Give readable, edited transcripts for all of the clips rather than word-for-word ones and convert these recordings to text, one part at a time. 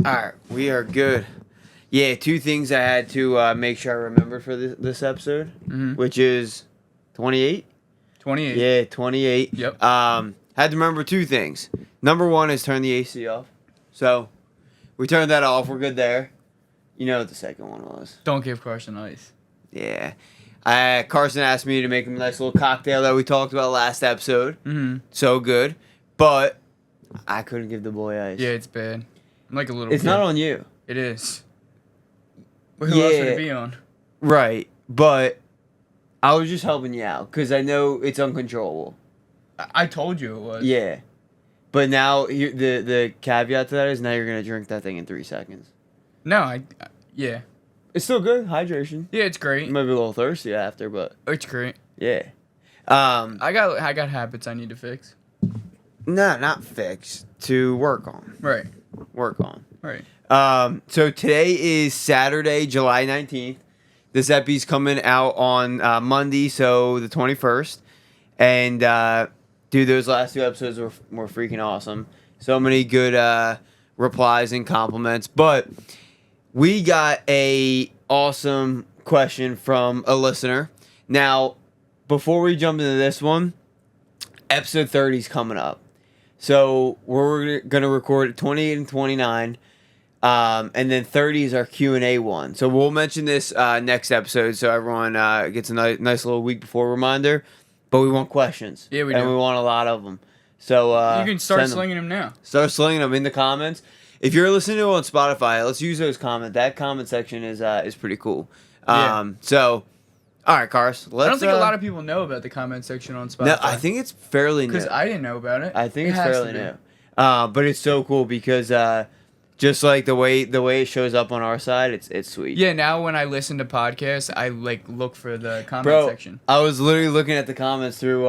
All right, we are good. Yeah, two things I had to make sure I remembered for this episode, which is 28. 28. Yeah, 28. Yep. Had to remember two things. Number one is turn the AC off. So we turned that off. We're good there. You know what the second one was. Don't give Carson ice. Yeah. Carson asked me to make him a nice little cocktail that we talked about last episode. So good. But I couldn't give the boy ice. Yeah, it's bad. I'm like a little It's kid. not on you. It is. Well, who else would it be on? Right. But I was just helping you out because I know it's uncontrollable. I told you it was. Yeah. But now the caveat to that is now you're going to drink that thing in 3 seconds. No, yeah. It's still good. Hydration. Yeah, it's great. You might be a little thirsty after, but It's great. yeah. I got habits I need to fix. No, not fix. To work on. Right. Work on. Right. So today is Saturday, July 19th. This epi's coming out on Monday, so the 21st. And, dude, those last two episodes were freaking awesome. So many good replies and compliments. But we got a awesome question from a listener. Now, before we jump into this one, episode 30 is coming up. So we're going to record 28 and 29. And then 30 is our Q&A one. So we'll mention this next episode so everyone gets a nice little week before reminder. But we want questions. Yeah, we do. do. And we want a lot of them. So you can start slinging them now. Start slinging them in the comments. If you're listening to it on Spotify, let's use those comments. That comment section is pretty cool. Yeah. So, all right, Carson. I don't think a lot of people know about the comment section on Spotify. No, I think it's fairly new. Because I didn't know about it. I think It it's has fairly to be. new. But it's so cool because just like the way it shows up on our side, it's sweet. Yeah, now when I listen to podcasts, I look for the comment section. I was literally looking at the comments through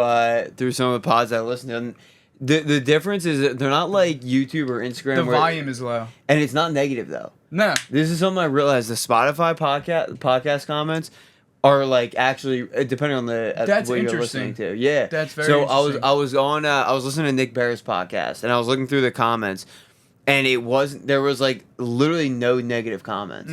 some of the pods I listened to. And the difference is that they're not like YouTube or Instagram. The volume is low. And it's not negative though. No. This is something I realized. The Spotify podcast comments are like actually depending on That's what you're interesting. listening to. Yeah. That's very so interesting. I was listening to Nick Bear's podcast and I was looking through the comments and there was like literally no negative comments.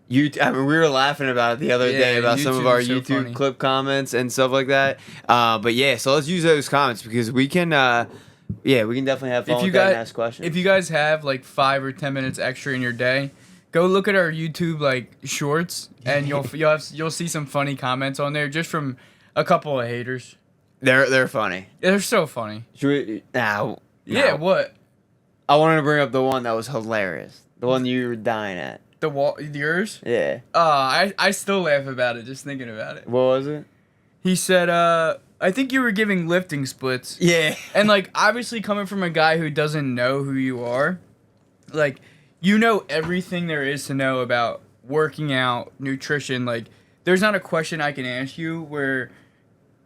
We were laughing about it the other day about some of YouTube our is so YouTube funny. clip comments and stuff like that. But yeah, so let's use those comments because we can definitely have fun with that and ask questions. If you guys have like 5 or 10 minutes extra in your day, go look at our YouTube like shorts, and you'll see some funny comments on there just from a couple of haters. They're funny. They're so funny. Should we, now, Yeah, what? I wanted to bring up the one that was hilarious. The one you were dying at. Yours? Yeah. I still laugh about it just thinking about it. What was it? He said, I think you were giving lifting splits. Yeah. And like obviously coming from a guy who doesn't know who you are, like you know everything there is to know about working out, nutrition. Like there's not a question I can ask you where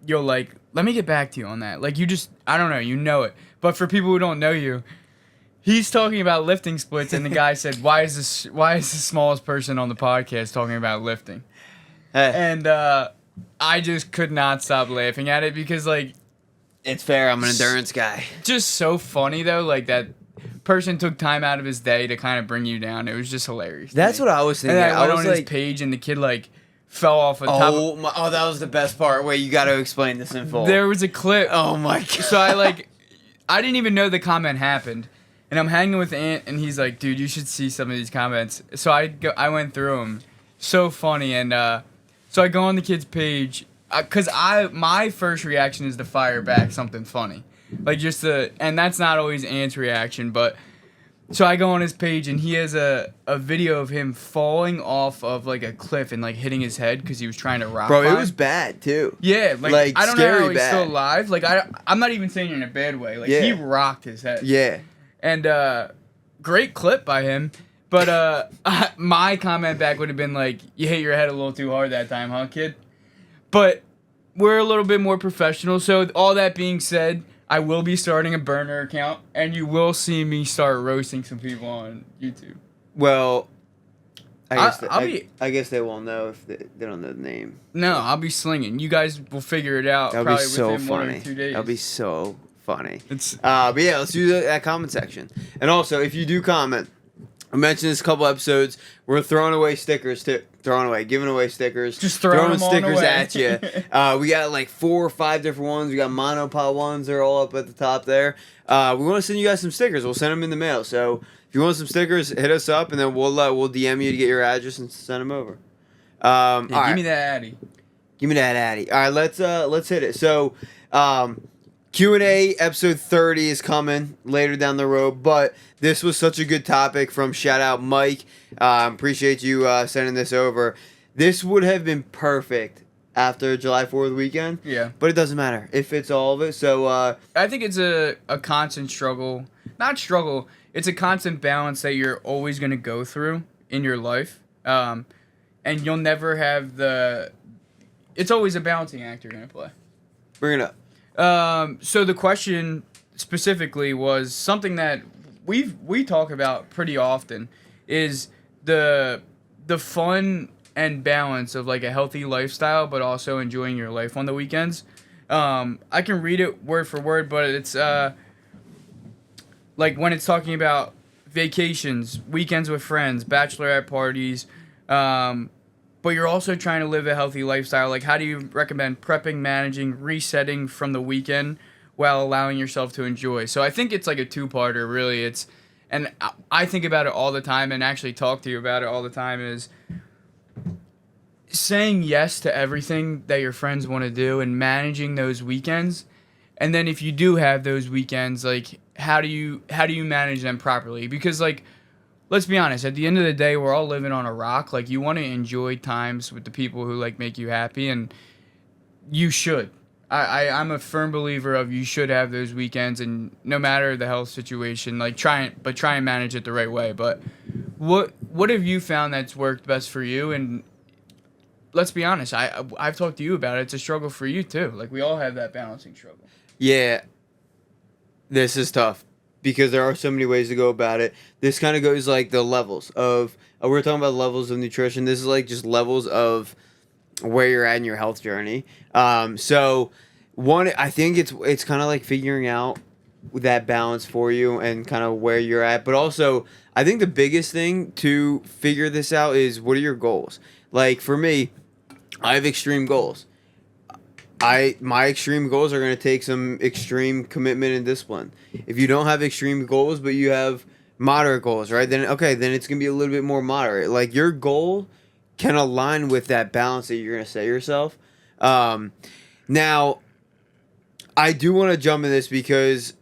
you'll like, let me get back to you on that. Like you just, I don't know, you know it. But for people who don't know you, he's talking about lifting splits, and the guy said, why is the smallest person on the podcast talking about lifting? And I just could not stop laughing at it because, like... It's fair. I'm an endurance guy. Just so funny, though. Like, that person took time out of his day to kind of bring you down. It was just hilarious. That's what I was thinking. And I went was on like, his page, and the kid, like, fell off the top of... that was the best part. Wait, you got to explain this in full. There was a clip. Oh, my God. So I didn't even know the comment happened. And I'm hanging with Ant, and he's like, dude, you should see some of these comments. So I went through them. So funny. And so I go on the kid's page. Because my first reaction is to fire back something funny. Like just and that's not always Ant's reaction. But so I go on his page, and he has a video of him falling off of like a cliff and like hitting his head because he was trying to rock Bro, climb. It was bad, too. Yeah, like I don't know how he's bad. still alive. Like I'm not even saying it in a bad way. Like he rocked his head. Yeah. And great clip by him. But my comment back would have been like, you hit your head a little too hard that time, huh, kid? But we're a little bit more professional. So all that being said, I will be starting a burner account, and you will see me start roasting some people on YouTube. Well, I guess they won't know if they don't know the name. No, I'll be slinging. You guys will figure it out That'll probably be so within 1 or funny. 2 days. That'll be so funny. It's But yeah, let's do that comment section. And also, if you do comment, I mentioned this a couple episodes. We're throwing away stickers too. Giving away stickers. Just throwing them stickers away. at you. We got like 4 or 5 different ones. We got Mano Pod ones. They're all up at the top there. We want to send you guys some stickers. We'll send them in the mail. So if you want some stickers, hit us up, and then we'll DM you to get your address and send them over. Yeah, all right. give me that Addy. Give me that Addy. All right, let's hit it. So, Q&A episode 30 is coming later down the road, but this was such a good topic from shout out Mike. Appreciate you sending this over. This would have been perfect after July 4th weekend. Yeah. But it doesn't matter. It fits all of it. So I think it's a constant struggle. Not struggle. It's a constant balance that you're always going to go through in your life. And you'll never have the... It's always a balancing act you're going to play. bring it up. So the question specifically was something that we talk about pretty often is the fun and balance of like a healthy lifestyle, but also enjoying your life on the weekends. I can read it word for word, but it's like when it's talking about vacations, weekends with friends, bachelorette parties, but you're also trying to live a healthy lifestyle. Like, how do you recommend prepping, managing, resetting from the weekend while allowing yourself to enjoy? So I think it's like a two-parter, really. And I think about it all the time and actually talk to you about it all the time is saying yes to everything that your friends want to do and managing those weekends. And then if you do have those weekends, like, how do you manage them properly? Because, like, let's be honest, at the end of the day, we're all living on a rock. Like, you want to enjoy times with the people who, like, make you happy, and you should. I'm a firm believer of you should have those weekends, and no matter the health situation, like, try and manage it the right way. But what have you found that's worked best for you? And let's be honest, I've talked to you about it. It's a struggle for you, too. Like, we all have that balancing struggle. Yeah, this is tough. Because there are so many ways to go about it. This kind of goes like the levels of... we're talking about levels of nutrition. This is like just levels of where you're at in your health journey. So, one, I think it's kind of like figuring out that balance for you and kind of where you're at. But also, I think the biggest thing to figure this out is what are your goals? Like, for me, I have extreme goals. My extreme goals are going to take some extreme commitment and discipline. If you don't have extreme goals, but you have moderate goals, right? Then it's going to be a little bit more moderate. Like, your goal can align with that balance that you're going to set yourself. Now, I do want to jump in this because,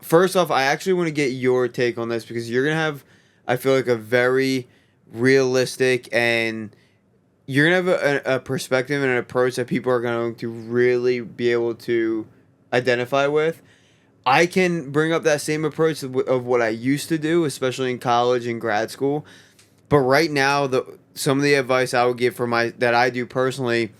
first off, I actually want to get your take on this because you're going to have, I feel like, a very realistic and... You're going to have a perspective and an approach that people are going to really be able to identify with. I can bring up that same approach of what I used to do, especially in college and grad school. But right now, some of the advice I would give that I do personally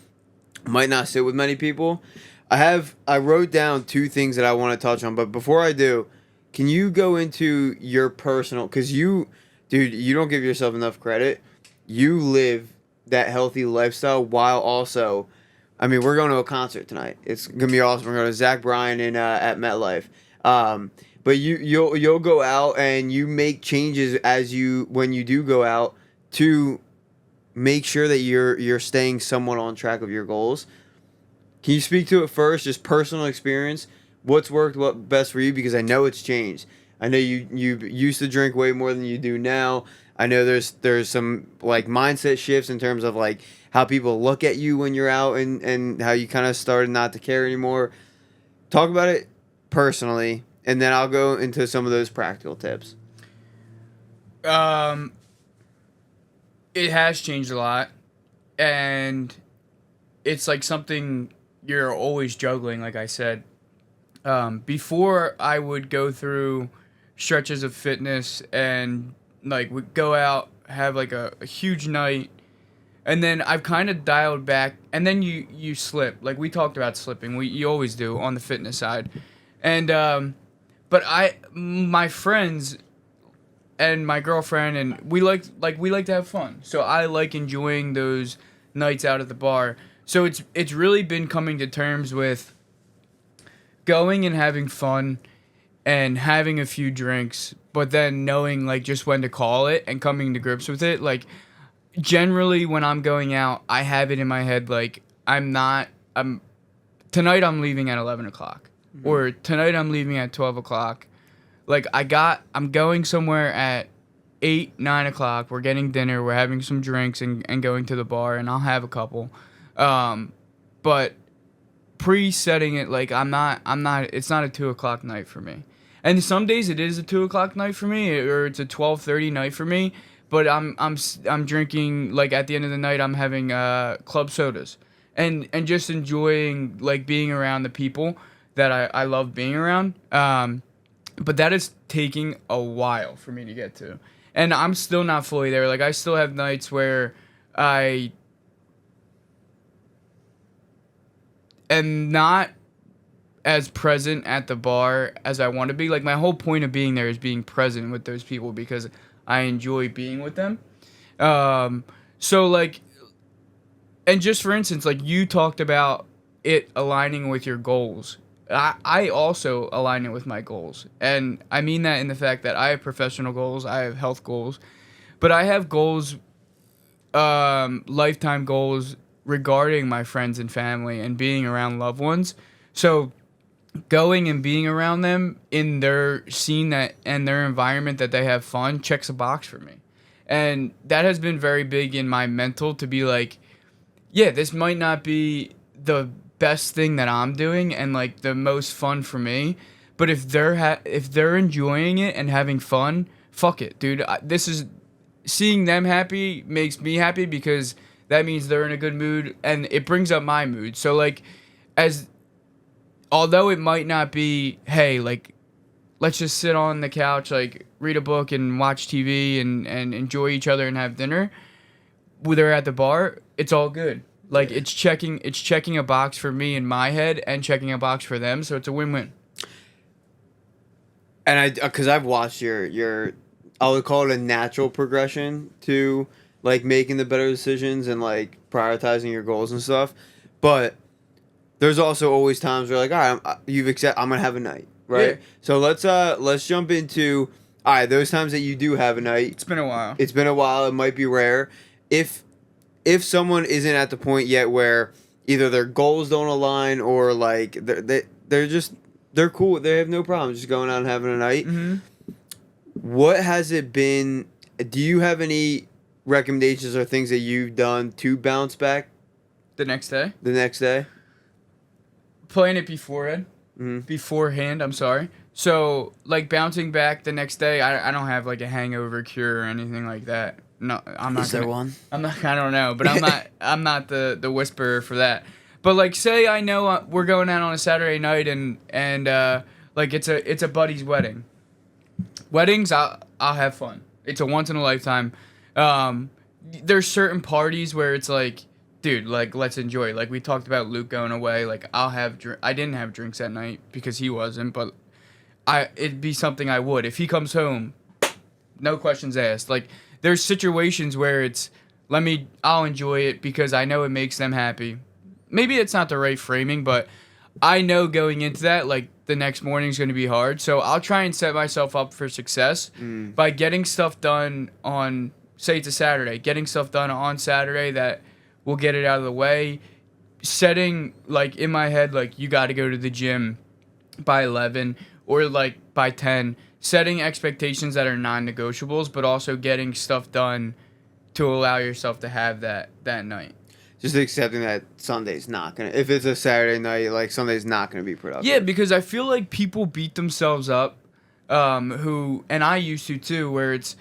might not sit with many people. I wrote down 2 things that I want to touch on. But before I do, can you go into your personal... Because you don't give yourself enough credit. You live... that healthy lifestyle while also, I mean, we're going to a concert tonight. It's gonna be awesome. We're going to Zach Bryan at MetLife. But you'll go out and you make changes when you do go out to make sure that you're staying somewhat on track of your goals. Can you speak to it first, just personal experience? What's worked what best for you? Because I know it's changed. I know you used to drink way more than you do now. I know there's some like mindset shifts in terms of like how people look at you when you're out and how you kind of started not to care anymore. Talk about it personally, and then I'll go into some of those practical tips. It has changed a lot, and it's like something you're always juggling, like I said. Before I would go through stretches of fitness and like would go out, have like a huge night, and then I've kind of dialed back, and then you slip. Like we talked about slipping, you always do on the fitness side, and but my friends and my girlfriend and we like to have fun, so I like enjoying those nights out at the bar. So it's really been coming to terms with going and having fun and having a few drinks, but then knowing like just when to call it and coming to grips with it. Like generally when I'm going out, I have it in my head like tonight I'm leaving at 11 o'clock or tonight I'm leaving at 12 o'clock. Like I'm going somewhere at 8, 9 o'clock. We're getting dinner. We're having some drinks and going to the bar, and I'll have a couple. But pre-setting it, like I'm not. It's not a 2 o'clock night for me. And some days it is a 2 o'clock night for me, or it's a 12:30 night for me. But I'm drinking, like at the end of the night I'm having club sodas, and just enjoying like being around the people that I love being around. But that is taking a while for me to get to. And I'm still not fully there. Like, I still have nights where I am not as present at the bar as I want to be. Like, my whole point of being there is being present with those people because I enjoy being with them. So, like, and just for instance, like, you talked about it aligning with your goals. I also align it with my goals. And I mean that in the fact that I have professional goals, I have health goals, but I have goals, lifetime goals regarding my friends and family and being around loved ones. So going and being around them in their scene that and their environment that they have fun checks a box for me. And that has been very big in my mental to be like, yeah, this might not be the best thing that I'm doing and like the most fun for me, but if they're enjoying it and having fun, fuck it, dude. This is seeing them happy makes me happy because that means they're in a good mood and it brings up my mood. So like, although it might not be, hey, like let's just sit on the couch, like read a book and watch TV and enjoy each other and have dinner, when they're at the bar, it's all good. Like it's checking a box for me in my head and checking a box for them, so it's a win-win. And because I've watched your, I would call it a natural progression to like making the better decisions and like prioritizing your goals and stuff. But there's also always times where like, all right, I'm gonna have a night, right? Yeah. So let's jump into all right, those times that you do have a night. It's been a while. It might be rare. If someone isn't at the point yet where either their goals don't align or like they're cool, they have no problem just going out and having a night. Mm-hmm. What has it been? Do you have any recommendations or things that you've done to bounce back The next day? the next day? Playing it beforehand. I'm sorry. So, like, bouncing back the next day, I don't have, like, a hangover cure or anything like that. No, I'm not. Is there one? I don't know, but I'm not the whisperer for that. But, like, say I know we're going out on a Saturday night and like, it's a buddy's wedding. Weddings, I'll have fun. It's a once in a lifetime. There's certain parties where it's like, dude, like, let's enjoy. Like, we talked about Luke going away. Like, I didn't have drinks that night because he wasn't, but it'd be something I would. If he comes home, no questions asked. Like, there's situations where it's, I'll enjoy it because I know it makes them happy. Maybe it's not the right framing, but I know going into that, like, the next morning's going to be hard. So I'll try and set myself up for success by getting stuff done on, say it's a Saturday, getting stuff done on Saturday that will get it out of the way. Setting, like, in my head, like, you got to go to the gym by 11 or, like, by 10. Setting expectations that are non-negotiables, but also getting stuff done to allow yourself to have that night. Just accepting that Sunday's not gonna. If it's a Saturday night, like Sunday's not gonna be productive. Yeah, because I feel like people beat themselves up, who, and I used to too, where it's,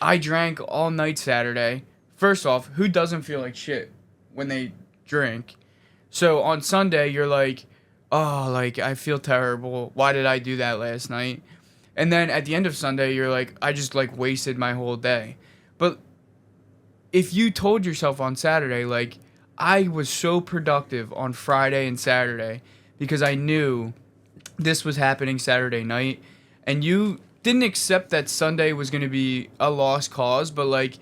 I drank all night Saturday. First off, who doesn't feel like shit when they drink? So on Sunday, you're like, oh, like, I feel terrible. Why did I do that last night? And then at the end of Sunday, you're like, I just, like, wasted my whole day. But if you told yourself on Saturday, like, I was so productive on Friday and Saturday because I knew this was happening Saturday night, and you didn't accept that Sunday was going to be a lost cause, but, like,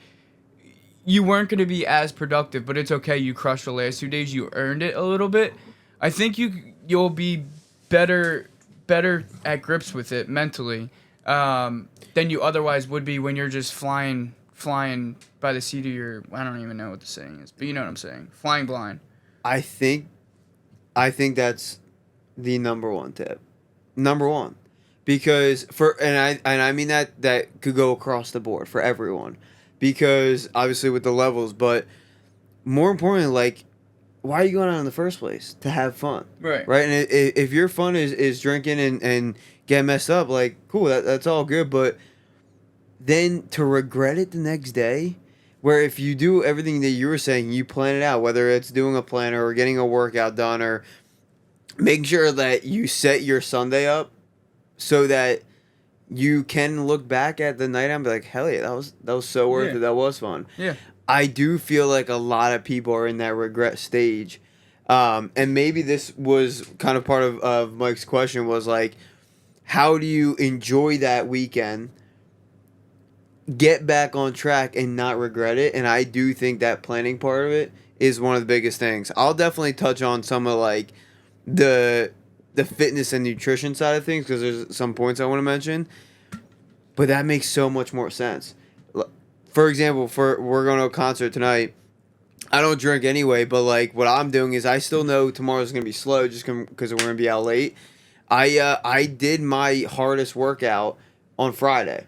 you weren't going to be as productive, but it's okay. You crushed the last 2 days. You earned it a little bit. I think you'll be better better at grips with it mentally than you otherwise would be when you're just flying by the seat of your, I don't even know what the saying is, but you know what I'm saying, flying blind. I think that's the number one tip. Number one. Because I mean that could go across the board for everyone. Because obviously with the levels, but more importantly, like, why are you going out in the first place? To have fun. Right. Right? And if your fun is drinking and getting messed up, like, cool, that's all good, but then to regret it the next day, where if you do everything that you were saying, you plan it out, whether it's doing a planner or getting a workout done or making sure that you set your Sunday up so that you can look back at the night and be like, hell yeah, that was so worth it. That was fun. Yeah. I do feel like a lot of people are in that regret stage. And maybe this was kind of part of Mike's question was like, how do you enjoy that weekend, get back on track and not regret it? And I do think that planning part of it is one of the biggest things. I'll definitely touch on some of like the fitness and nutrition side of things because there's some points I want to mention, but that makes so much more sense. For example, we're going to a concert tonight. I don't drink anyway, but like what I'm doing is I still know tomorrow's going to be slow just because we're going to be out late. I did my hardest workout on Friday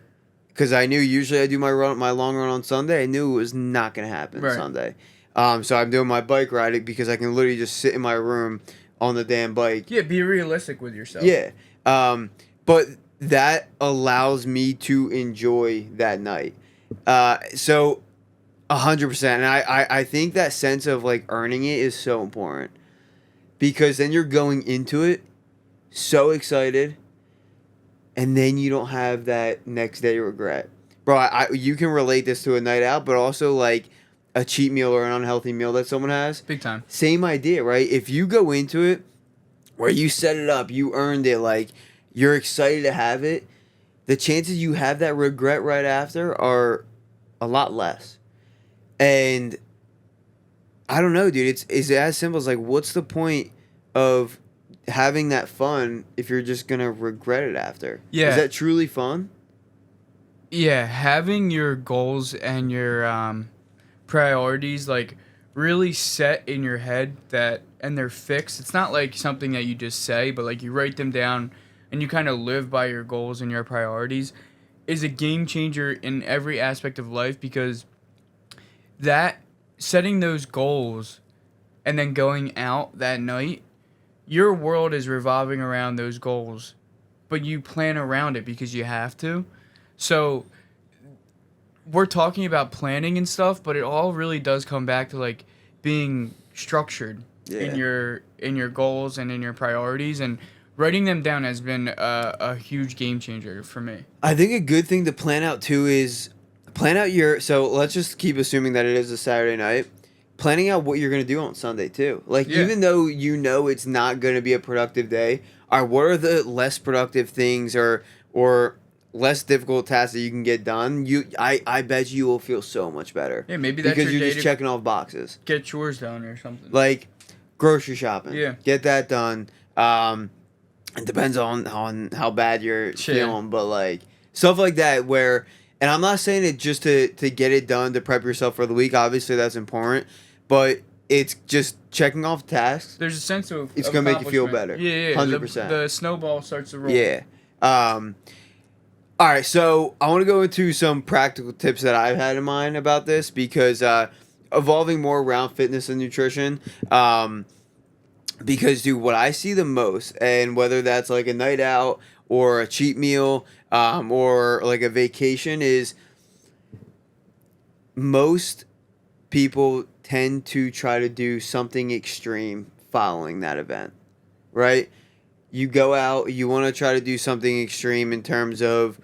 because I knew usually I do my long run on Sunday. I knew it was not going to happen Sunday. So I'm doing my bike ride because I can literally just sit in my room on the damn bike. Yeah, be realistic with yourself. Yeah. But that allows me to enjoy that night. So 100%. And I think that sense of like earning it is so important because then you're going into it so excited and then you don't have that next day regret. Bro, you can relate this to a night out, but also like a cheat meal or an unhealthy meal that someone has. Big time. Same idea, right? If you go into it where you set it up, you earned it, like you're excited to have it, the chances you have that regret right after are a lot less. And I don't know, dude. It's as simple as like, what's the point of having that fun if you're just gonna regret it after? Yeah. Is that truly fun? Yeah, having your goals and your priorities like really set in your head and they're fixed. It's not like something that you just say, but like you write them down and you kind of live by your goals and your priorities is a game changer in every aspect of life because that setting those goals and then going out that night, your world is revolving around those goals, but you plan around it because you have to. So we're talking about planning and stuff, but it all really does come back to like being structured in your goals and in your priorities, and writing them down has been a huge game changer for me. I think a good thing to plan out too is plan out so let's just keep assuming that it is a Saturday night. Planning out what you're going to do on Sunday too. Like even though you know it's not going to be a productive day, what are the less productive things or less difficult tasks that you can get done? I bet you will feel so much better. Yeah, maybe that's because your you're day just to checking off boxes. Get chores done or something. Like grocery shopping. Yeah. Get that done. It depends on how bad you're feeling, but like stuff like that where, and I'm not saying it just to get it done to prep yourself for the week. Obviously that's important, but it's just checking off tasks. There's a sense of it's gonna make you feel better. Yeah, 100%. The snowball starts to roll. Yeah. All right, so I want to go into some practical tips that I've had in mind about this because evolving more around fitness and nutrition. Because, dude, what I see the most, and whether that's like a night out or a cheat meal or like a vacation, is most people tend to try to do something extreme following that event, right? You go out, you want to try to do something extreme in terms of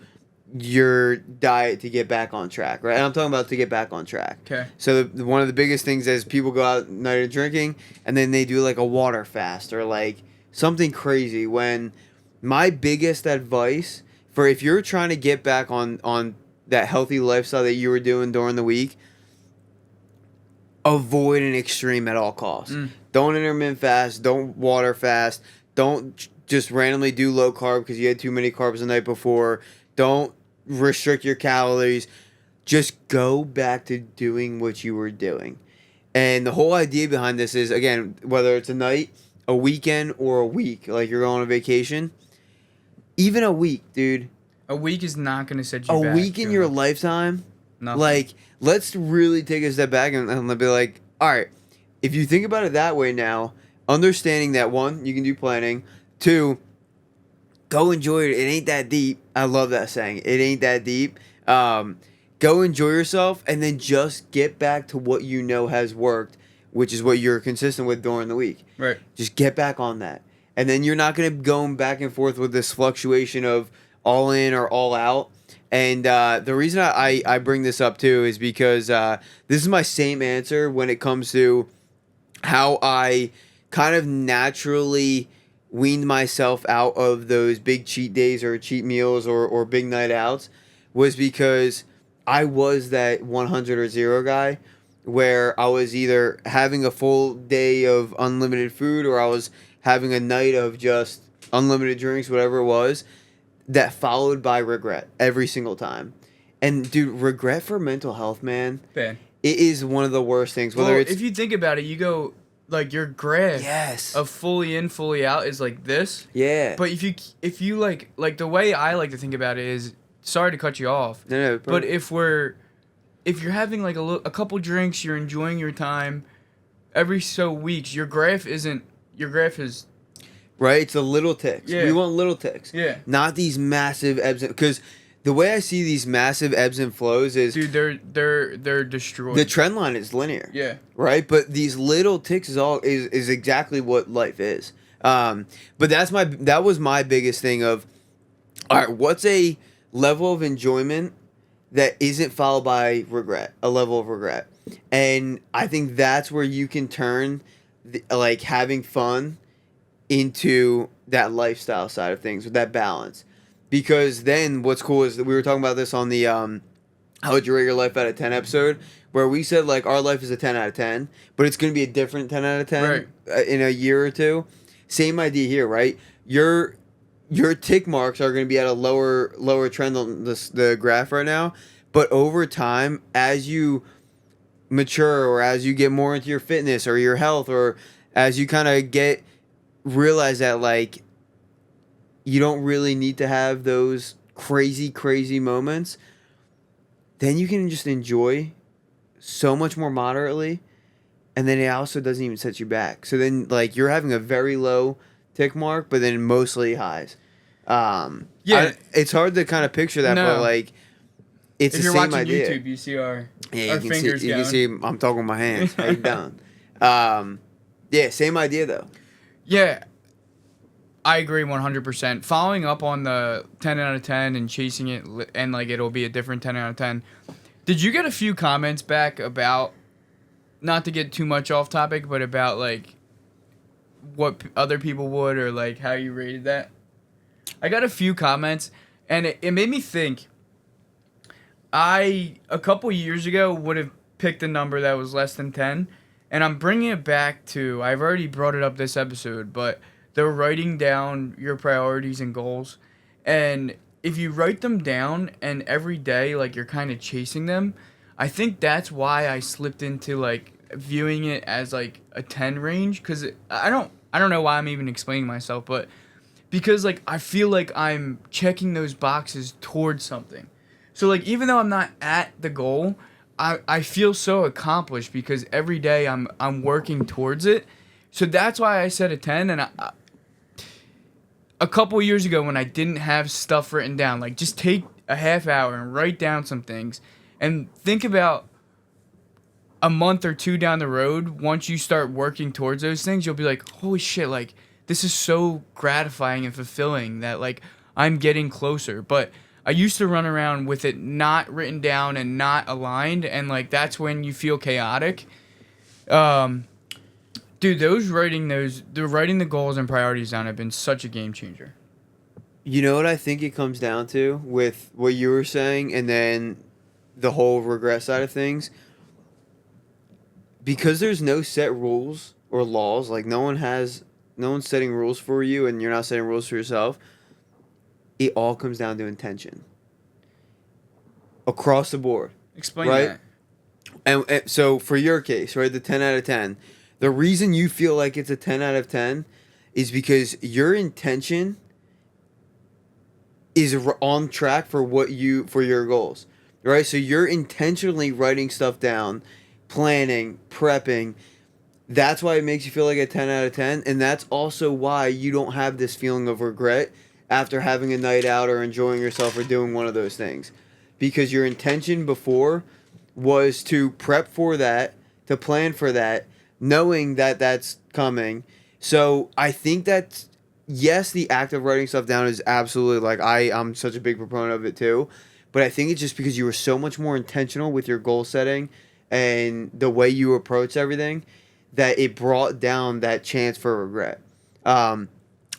your diet to get back on track, right? And I'm talking about to get back on track. Okay. So one of the biggest things is people go out night of drinking and then they do like a water fast or like something crazy. When my biggest advice for if you're trying to get back on that healthy lifestyle that you were doing during the week, avoid an extreme at all costs. Don't intermittent fast. Don't water fast. Don't just randomly do low carb because you had too many carbs the night before. Don't restrict your calories. Just go back to doing what you were doing. And the whole idea behind this is, again, whether it's a night, a weekend, or a week, like you're going on vacation, even a week, dude. A week is not going to set you A back. week in your lifetime, Nothing. like, let's really take a step back and be like, all right, if you think about it that way now, understanding that, one, you can do planning. Two, go enjoy it. It ain't that deep. I love that saying. It ain't that deep. Go enjoy yourself, and then just get back to what you know has worked, which is what you're consistent with during the week. Right. Just get back on that. And then you're not going to go back and forth with this fluctuation of all in or all out. And the reason I bring this up, too, is because this is my same answer when it comes to how I kind of naturally weaned myself out of those big cheat days or cheat meals or big night outs, was because I was that 100 or 0 guy where I was either having a full day of unlimited food or I was having a night of just unlimited drinks, whatever it was, that followed by regret every single time. And dude, regret for mental health, man, Bad. it is one of the worst things. Whether it's if you think about it, you go like your graph yes of fully in, fully out is like this. yeah, But if you like the way I like to think about it is, sorry to cut you off, no, but if you're having like a couple drinks, you're enjoying your time, every so weeks, your graph is right, it's the little ticks. Yeah. We want little ticks. Yeah. Not these massive ebbs, because the way I see these massive ebbs and flows is, dude, they're destroyed. the trend line is linear. Yeah. Right, but these little ticks is exactly what life is. But that was my biggest thing of, all right, what's a level of enjoyment that isn't followed by regret, a level of regret. And I think that's where you can turn like having fun into that lifestyle side of things with that balance. Because then what's cool is that we were talking about this on the how would you rate your life out of 10 episode, where we said like our life is a 10 out of 10, but it's going to be a different 10 out of 10 in a year or two. Same idea here, right? Your tick marks are going to be at a lower trend on the graph right now, but over time, as you mature or as you get more into your fitness or your health, or as you kind of realize that like you don't really need to have those crazy moments, then you can just enjoy so much more moderately, and then it also doesn't even set you back. So then like you're having a very low tick mark, but then mostly highs. It's hard to kind of picture that, but like it's if the you're same watching idea. YouTube, you see our You fingers can going. see I'm talking with my hands. How you doing? Yeah, same idea though. Yeah, I agree 100%. Following up on the 10 out of 10 and chasing it, and like it'll be a different 10 out of 10. Did you get a few comments back about, not to get too much off topic, but about like what other people would, or like how you rated that? I got a few comments, and it made me think. A couple years ago would have picked a number that was less than 10, and I'm bringing it back to, I've already brought it up this episode, but they're writing down your priorities and goals, and if you write them down and every day like you're kind of chasing them, I think that's why I slipped into like viewing it as like a 10 range, because I don't know why I'm even explaining myself, but because like I feel like I'm checking those boxes towards something. So like even though I'm not at the goal, I feel so accomplished because every day I'm working towards it. So that's why I said a 10. And a couple years ago when I didn't have stuff written down, like just take a half hour and write down some things and think about a month or two down the road, once you start working towards those things, you'll be like, holy shit, like this is so gratifying and fulfilling that like I'm getting closer. But I used to run around with it not written down and not aligned, and like that's when you feel chaotic. Dude, writing the goals and priorities down have been such a game changer. You know what I think it comes down to with what you were saying, and then the whole regret side of things? Because there's no set rules or laws, like no one has one's setting rules for you, and you're not setting rules for yourself. It all comes down to intention. Across the board. Explain right? that. And so for your case, right, the 10 out of 10, the reason you feel like it's a 10 out of 10 is because your intention is on track for for your goals, right? So you're intentionally writing stuff down, planning, prepping. That's why it makes you feel like a 10 out of 10. And that's also why you don't have this feeling of regret after having a night out or enjoying yourself or doing one of those things. Because your intention before was to prep for that, to plan for that, knowing that that's coming. So I think that, yes, the act of writing stuff down is absolutely, like, I'm such a big proponent of it too. But I think it's just because you were so much more intentional with your goal setting and the way you approach everything that it brought down that chance for regret. I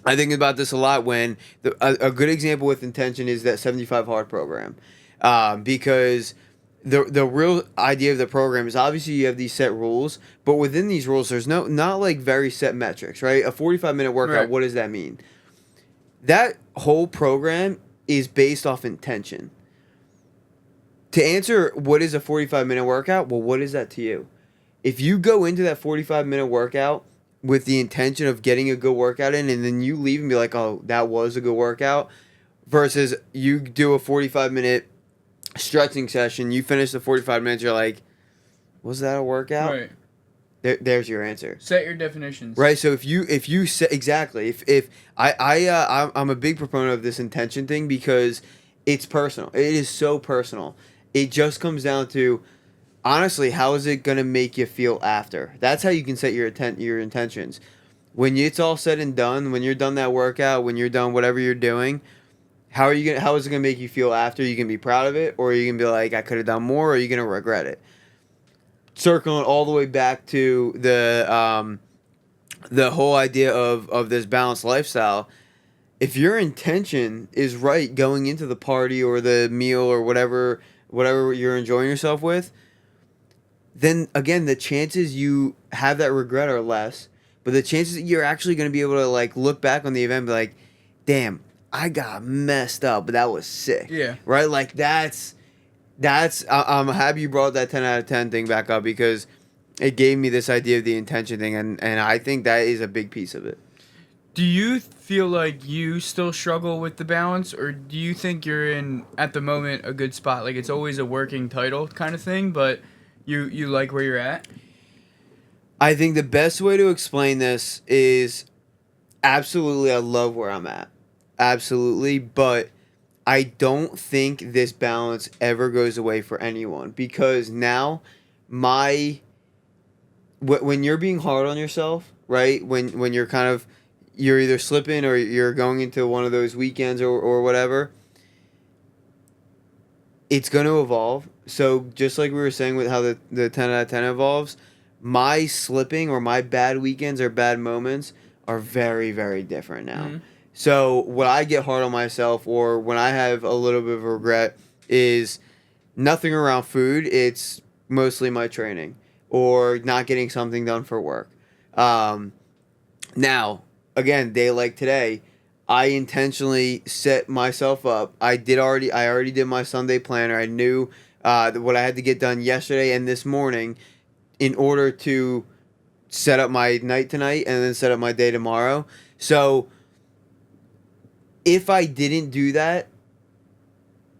think about this a lot when a good example with intention is that 75 Hard program. Because the real idea of the program is obviously you have these set rules, but within these rules there's not like very set metrics, right? A 45-minute workout, Right. what does that mean? That whole program is based off intention. To answer what is a 45-minute workout, well, what is that to you? If you go into that 45-minute workout with the intention of getting a good workout in, and then you leave and be like, oh, that was a good workout, versus you do a 45-minute stretching session, you finish the 45 minutes, you're like, was that a workout? Right. There's your answer. Set your definitions. Right. So if you set exactly, if I'm a big proponent of this intention thing because it's personal. It is so personal. It just comes down to, honestly, how is it gonna make you feel after? That's how you can set your intentions. When it's all said and done, when you're done that workout, when you're done whatever you're doing, how is it gonna make you feel after? You can be proud of it, or you can be like, I could have done more, or are you gonna regret it? Circling all the way back to the whole idea of this balanced lifestyle. If your intention is right going into the party or the meal or whatever you're enjoying yourself with, then again the chances you have that regret are less, but the chances that you're actually going to be able to like look back on the event and be like, damn, I got messed up, but that was sick. Yeah. Right? Like that's I'm happy you brought that 10 out of 10 thing back up because it gave me this idea of the intention thing, and I think that is a big piece of it. Do you feel like you still struggle with the balance, or do you think you're in, at the moment, a good spot? Like, it's always a working title kind of thing, but you like where you're at? I think the best way to explain this is absolutely I love where I'm at. Absolutely, but I don't think this balance ever goes away for anyone because now when you're being hard on yourself, right? When you're kind of you're either slipping or you're going into one of those weekends or whatever, it's going to evolve. So just like we were saying with how the 10 out of 10 evolves, my slipping or my bad weekends or bad moments are very, very different now. Mm-hmm. So when I get hard on myself or when I have a little bit of regret is nothing around food. It's mostly my training or not getting something done for work. Now, again, day like today, I intentionally set myself up. I already did my Sunday planner. I knew what I had to get done yesterday and this morning in order to set up my night tonight and then set up my day tomorrow. So if I didn't do that,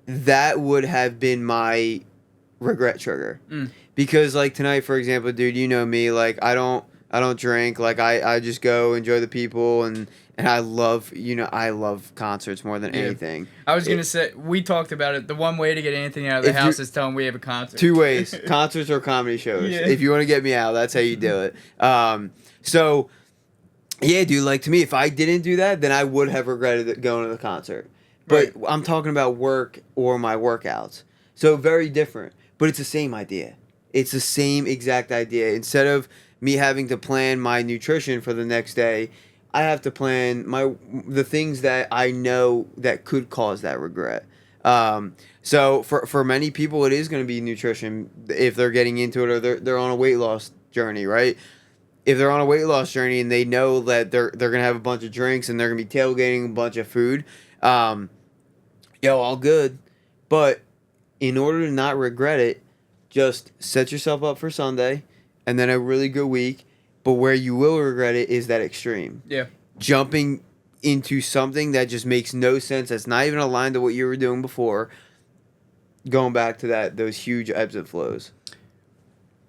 that would have been my regret trigger. Because like tonight, for example, dude, you know me, like I don't drink, like I just go enjoy the people and I love concerts more than anything. I was going to say, we talked about it. The one way to get Anthony out of the house is tell him we have a concert. Two ways, concerts or comedy shows. Yeah. If you want to get me out, that's how you do it. So, yeah, dude, like to me, if I didn't do that, then I would have regretted going to the concert. But right. I'm talking about work or my workouts. So very different, but it's the same idea. It's the same exact idea. Instead of me having to plan my nutrition for the next day, I have to plan the things that I know that could cause that regret. So for many people, it is going to be nutrition if they're getting into it or they're on a weight loss journey, right? if they're on a weight loss journey and they know that they're gonna have a bunch of drinks and they're gonna be tailgating a bunch of food, all good. But in order to not regret it, just set yourself up for Sunday and then a really good week. But where you will regret it is that extreme. Yeah. Jumping into something that just makes no sense, that's not even aligned to what you were doing before, going back to those huge ebbs and flows.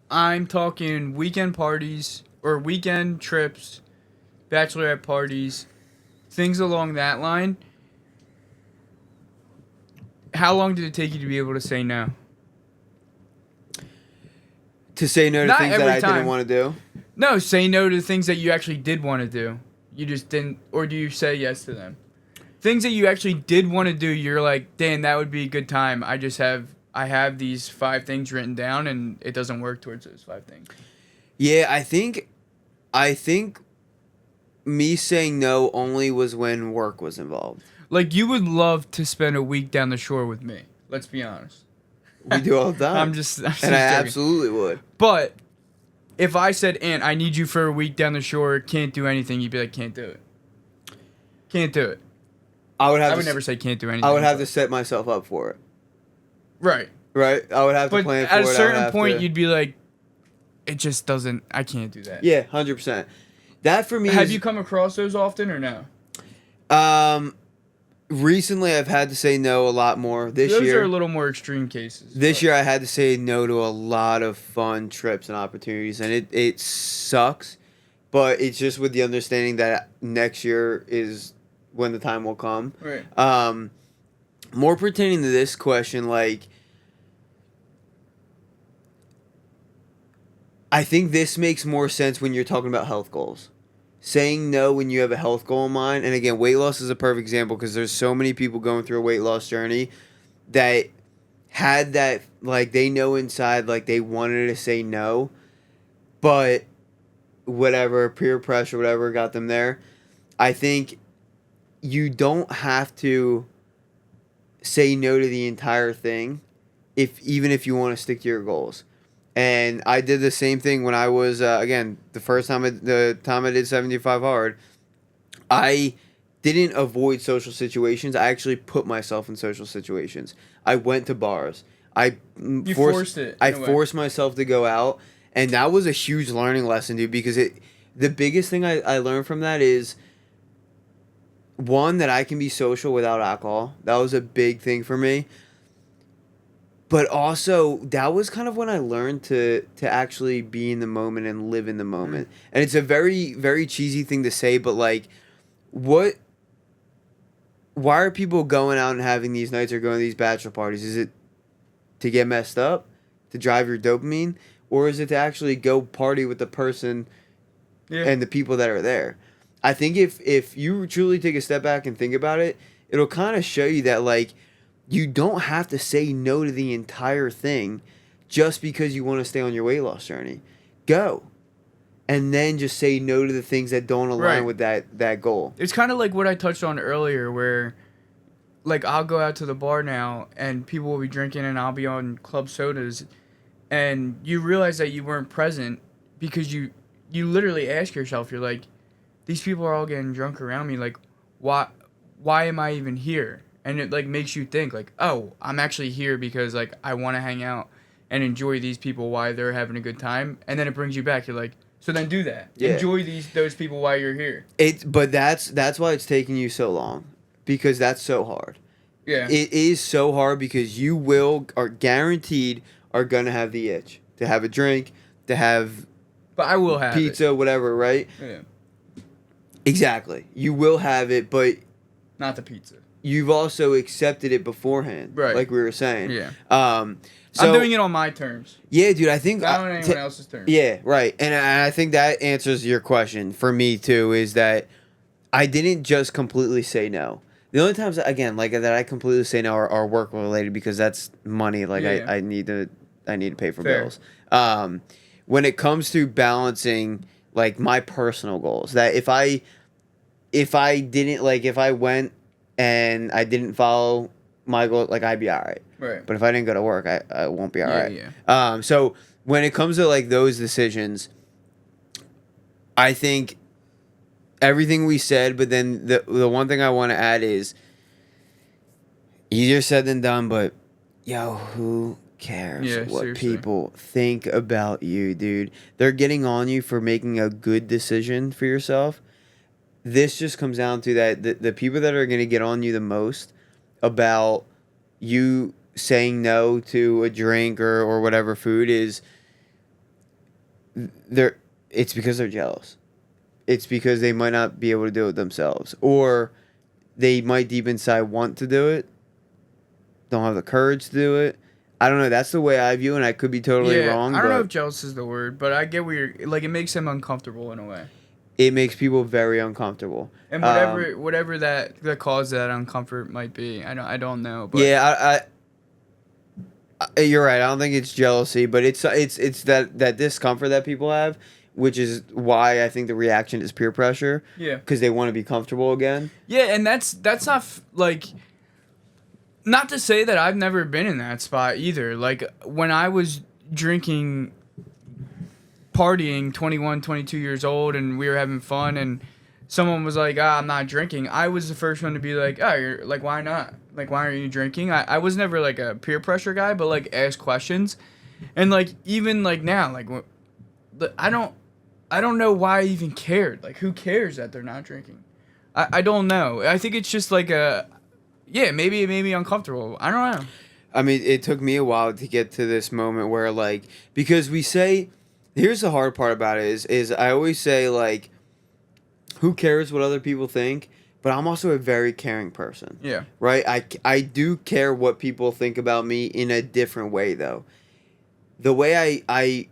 I'm talking weekend parties or weekend trips, bachelorette parties, things along that line. How long did it take you to be able to say no? To say no to Not things that every I time. didn't want to do? No, say no to things that you actually did want to do. You just didn't, or do you say yes to them? Things that you actually did want to do, you're like, Dan, that would be a good time. I have these 5 things written down, and it doesn't work towards those 5 things. Yeah, I think me saying no only was when work was involved. Like, you would love to spend a week down the shore with me. Let's be honest. We do all the time. I'm just and I joking. absolutely would. But if I said, Ant, I need you for a week down the shore, can't do anything, you'd be like, can't do it. Can't do it. I would never say can't do anything. I would have to set myself up for it. Right. Right? I would have to plan for it. But at a certain point, you'd be like, it just doesn't, I can't do that. Yeah, 100%. That for me Have you come across those often or no? Recently, I've had to say no a lot more. Those are a little more extreme cases. This year, I had to say no to a lot of fun trips and opportunities, and it sucks, but it's just with the understanding that next year is when the time will come. Right. More pertaining to this question, like, I think this makes more sense when you're talking about health goals. Saying no when you have a health goal in mind, and again, weight loss is a perfect example because there's so many people going through a weight loss journey that had that, like, they know inside, like, they wanted to say no, but whatever, peer pressure, whatever got them there. I think you don't have to say no to the entire thing even if you want to stick to your goals. And I did the same thing when I was, again, the time I did 75 hard, I didn't avoid social situations. I actually put myself in social situations. I went to bars. I forced myself to go out. And that was a huge learning lesson, dude, because the biggest thing I learned from that is, one, that I can be social without alcohol. That was a big thing for me. But also, that was kind of when I learned to actually be in the moment and live in the moment. And it's a very, very cheesy thing to say, but, like, why are people going out and having these nights or going to these bachelor parties? Is it to get messed up? To drive your dopamine? Or is it to actually go party with the person and the people that are there? I think if you truly take a step back and think about it, it'll kind of show you that, like, you don't have to say no to the entire thing just because you want to stay on your weight loss journey. Go. And then just say no to the things that don't align with that goal. It's kind of like what I touched on earlier where, like, I'll go out to the bar now and people will be drinking and I'll be on club sodas and you realize that you weren't present because you literally ask yourself, you're like, these people are all getting drunk around me. Like, why am I even here? And it, like, makes you think, like, oh, I'm actually here because, like, I want to hang out and enjoy these people while they're having a good time. And then it brings you back. You're like, so then do that. Yeah. Enjoy those people while you're here. But that's why it's taking you so long, because that's so hard. Yeah. It is so hard because you are guaranteed are going to have the itch to have a drink, to have but I will have pizza, whatever, right? Yeah. Exactly. You will have it, but not the pizza. You've also accepted it beforehand, right? Like we were saying. Yeah. So, I'm doing it on my terms. Yeah, dude. I think not on anyone else's terms. Yeah, right. And I think that answers your question for me too. Is that I didn't just completely say no. The only times, again, like that I completely say no are work related because that's money. Like I need to pay for bills. When it comes to balancing like my personal goals, that if I didn't, like, if I went and I didn't follow my goal, like, I'd be all right. Right. But if I didn't go to work, I won't be all right. Yeah. So when it comes to, like, those decisions, I think everything we said, but then the one thing I want to add is easier said than done, but yo, who cares Yeah, what seriously. people think about you, dude? They're getting on you for making a good decision for yourself. This just comes down to that the people that are going to get on you the most about you saying no to a drink or whatever food is they're it's because they're jealous. It's because they might not be able to do it themselves, or they might deep inside want to do it, don't have the courage to do it. I don't know. That's the way I view it, and I could be totally Yeah, wrong, I don't know but if jealous is the word, but I get where you're like. It makes them uncomfortable in a way, it makes people very uncomfortable. and whatever that the cause of that uncomfort might be, I don't know. But Yeah, you're right. I don't think it's jealousy, but it's that discomfort that people have, which is why I think the reaction is peer pressure. yeah, Because they want to be comfortable again. yeah, and that's not like. Not to say that I've never been in that spot either. Like when I was drinking, partying, 21, 22 years old, and we were having fun, and someone was like, I'm not drinking. I was the first one to be like, oh, you're like, why not? Like, why aren't you drinking? I was never like a peer pressure guy, but like ask questions. And like, even like now, like, I don't know why I even cared. Like, who cares that they're not drinking? I don't know. I think it's just like yeah, maybe it made me uncomfortable. I don't know. I mean, it took me a while to get to this moment where, like, because we say, here's the hard part about it is I always say, like, who cares what other people think? But I'm also a very caring person. Yeah. Right? I do care what people think about me in a different way, though. The way I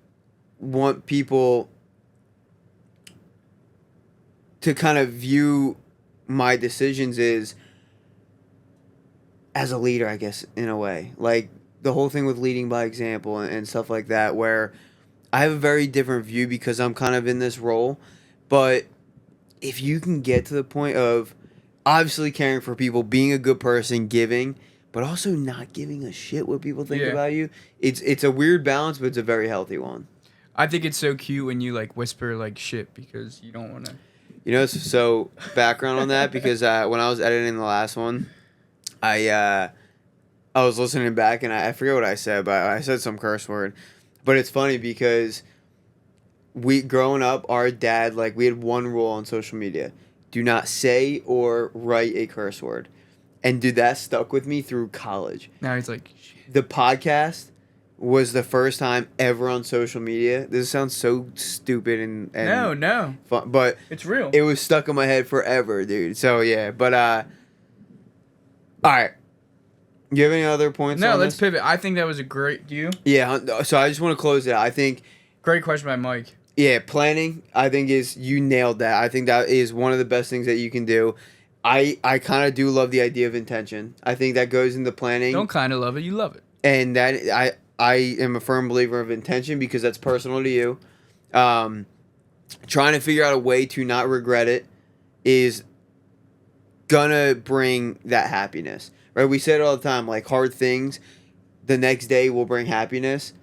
want people to kind of view my decisions is as a leader, I guess, in a way. Like, the whole thing with leading by example and stuff like that, where I have a very different view because I'm kind of in this role. But if you can get to the point of obviously caring for people, being a good person, giving, but also not giving a shit what people think about you, it's a weird balance, but it's a very healthy one. I think it's so cute when you like whisper like shit because you don't want to. You know, so background on that, because when I was editing the last one, I was listening back and I forget what I said, but I said some curse word. But it's funny because growing up, our dad, like, we had one rule on social media: do not say or write a curse word. And dude, that stuck with me through college. Now he's like, shit. The podcast was the first time ever on social media. This sounds so stupid and No, fun, but it's real. it was stuck in my head forever, dude. So yeah, but all right. Do you have any other points? No, on let's this? pivot. I think that was a great. Do you? Yeah. So I just want to close it out. I think. Great question by Mike. Yeah, planning, I think you nailed that. I think that is one of the best things that you can do. I kind of do love the idea of intention. I think that goes into planning. Don't kind of love it, you love it. And that I am a firm believer of intention because that's personal to you. Trying to figure out a way to not regret it is gonna bring that happiness. Right? We say it all the time, like, hard things the next day will bring happiness.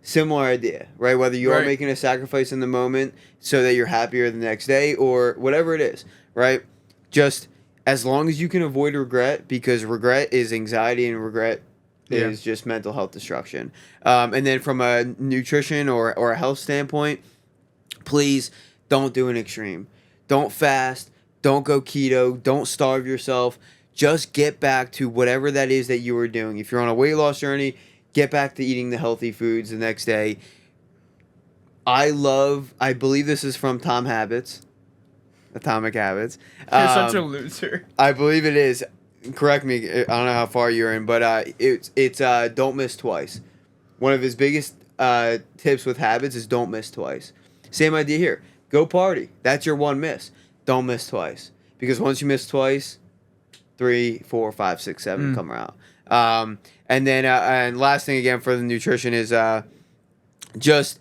Similar idea, right? Whether you are making a sacrifice in the moment so that you're happier the next day or whatever it is, right? Just as long as you can avoid regret, because regret is anxiety and regret is just mental health destruction. And then from a nutrition or a health standpoint, please don't do an extreme. Don't fast. Don't go keto. Don't starve yourself. Just get back to whatever that is that you were doing. If you're on a weight loss journey, get back to eating the healthy foods the next day. I believe this is from Atomic Habits. You're such a loser. I believe it is. Correct me. I don't know how far you're in, but it's don't miss twice. One of his biggest tips with habits is don't miss twice. Same idea here. Go party. That's your one miss. Don't miss twice. Because once you miss twice, 3, 4, 5, 6, 7 come around. And then and last thing again for the nutrition is just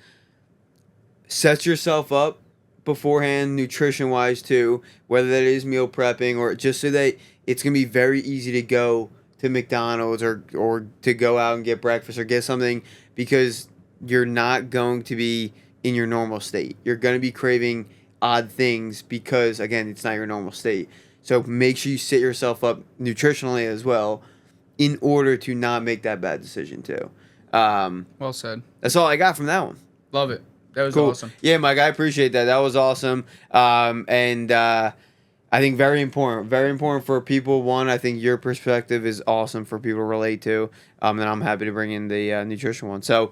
set yourself up beforehand, nutrition wise too, whether that is meal prepping or just so that it's gonna be very easy to go to McDonald's or to go out and get breakfast or get something, because you're not going to be in your normal state. You're gonna be craving odd things because, again, it's not your normal state. So make sure you set yourself up nutritionally as well in order to not make that bad decision too. Well said. That's all I got from that one. Love it. That was Cool. awesome. Yeah, Mike, I appreciate that. That was awesome. I think very important. Very important for people. One, I think your perspective is awesome for people to relate to. And I'm happy to bring in the nutrition one. So,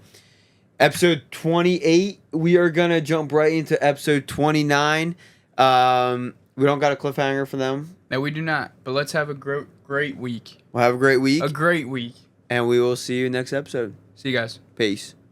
episode 28, we are going to jump right into episode 29. We don't got a cliffhanger for them. No, we do not. But let's have a great week. We'll have a great week. A great week. And we will see you next episode. See you guys. Peace.